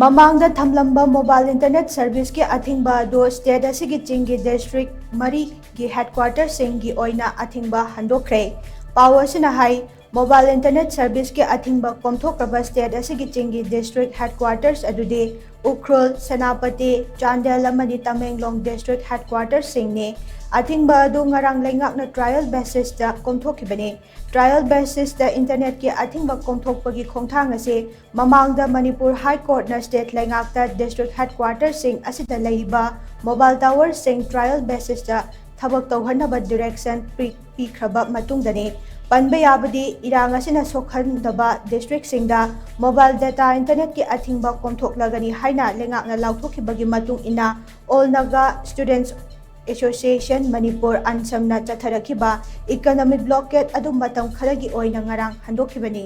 ꯃꯃꯥꯡꯗ ꯊꯝꯂꯝꯕ mobile internet ꯁꯔꯚꯤꯁꯀꯤ ꯑꯊꯤꯡꯕ ꯑꯗꯨ ꯁ꯭ꯇꯦꯠ ꯑꯁꯤꯒꯤ ꯆꯤꯡꯒꯤ ꯗꯤꯁꯇ꯭ꯔꯤꯛ ꯃꯔꯤꯒꯤ ꯍꯦꯗꯀ꯭ꯋꯥꯔꯇꯔꯁꯤꯡꯒꯤ ꯑꯣꯏꯅ ꯑꯊꯤꯡꯕ ꯍꯟꯗꯣꯛꯈ꯭ꯔꯦ꯫ ꯄꯥꯎ ꯑꯁꯤꯅ ꯍꯥꯏ ꯃꯣꯕꯥꯏꯜ ꯏꯟꯇꯔꯅꯦꯠ ꯁꯔꯚꯤꯁꯀꯤ ꯑꯊꯤꯡꯕ ꯀꯣꯝꯊꯣꯛꯈ꯭ꯔꯕ ꯁ꯭ꯇꯦꯠ ꯑꯁꯤꯒꯤ ꯆꯤꯡꯒꯤ ꯗꯤꯁꯇ꯭ꯔꯤꯛ ꯍꯦꯗꯀ꯭ꯋꯥꯔꯇꯔꯁ ꯑꯗꯨꯗꯤ ꯎꯈ꯭ꯔꯨꯜ, ꯁꯦꯅꯥꯄꯇꯤ, ꯆꯥꯟꯗꯦꯜ ꯑꯃꯗꯤ ꯇꯃꯦꯡꯂꯣꯡ ꯗꯤꯁꯇ꯭ꯔꯤꯛ ꯍꯦꯗꯀ꯭ꯋꯥꯔꯇꯔꯁꯤꯡꯅꯤ꯫ ꯑꯊꯤꯡꯕ ꯑꯗꯨ ꯉꯔꯥꯡ ꯂꯩꯉꯥꯛꯅ ꯇ꯭ꯔꯥꯏꯌꯦꯜ ꯕꯦꯁꯤꯁꯇ ꯀꯣꯝꯊꯣꯛꯈꯤꯕꯅꯤ꯫ ꯇ꯭ꯔꯥꯏꯌꯦꯜ ꯕꯦꯁꯤꯁꯇ ꯏꯟꯇꯔꯅꯦꯠꯀꯤ ꯑꯊꯤꯡꯕ ꯀꯣꯝꯊꯣꯛꯄꯒꯤ ꯈꯣꯡꯊꯥꯡ ꯑꯁꯤ ꯃꯃꯥꯡꯗ ꯃꯅꯤꯄꯨꯔ ꯍꯥꯏ ꯀꯣꯔꯠꯅ ꯁ꯭ꯇꯦꯠ ꯂꯩꯉꯥꯛꯇ ꯗꯤꯁꯇ꯭ꯔꯤꯛ ꯍꯦꯗꯀ꯭ꯋꯥꯔꯇꯔꯁꯤꯡ ꯑꯁꯤꯗ ꯂꯩꯔꯤꯕ ꯃꯣꯕꯥꯏꯜ ꯇꯥꯋꯔꯁꯤꯡ ꯇ꯭ꯔꯥꯏꯌꯦꯜ ꯕꯦꯁꯤꯁꯇ ꯊꯕꯛ ꯇꯧꯍꯟꯅꯕ ꯗꯤꯔꯦꯛꯁꯟ ꯄꯤꯈ꯭ꯔꯕ ꯃꯇꯨꯡꯗꯅꯤ꯫ ꯄꯟꯕ ꯌꯥꯕꯗꯤ ꯏꯔꯥꯡ ꯑꯁꯤꯅ ꯁꯣꯛꯍꯟꯗꯕ ꯗꯤꯁꯇ꯭ꯔꯤꯛꯁꯤꯡꯗ ꯃꯣꯕꯥꯏꯜ ꯗꯦꯇꯥ ꯏꯟꯇꯔꯅꯦꯠꯀꯤ ꯑꯊꯤꯡꯕ ꯀꯣꯝꯊꯣꯛꯂꯒꯅꯤ ꯍꯥꯏꯅ ꯂꯩꯉꯥꯛꯅ ꯂꯥꯎꯊꯣꯛꯈꯤꯕꯒꯤ ꯃꯇꯨꯡ ꯏꯟꯅ all Naga students association Manipur ꯑꯟꯁꯝꯅ ꯆꯠꯊꯔꯛꯈꯤꯕ ꯏꯀꯣꯅꯣꯃꯤꯛ ꯕ꯭ꯂꯣꯀꯦꯠ ꯑꯗꯨ ꯃꯇꯝ ꯈꯔꯒꯤ ꯑꯣꯏꯅ ꯉꯔꯥꯡ ꯍꯟꯗꯣꯛꯈꯤꯕꯅꯤ꯫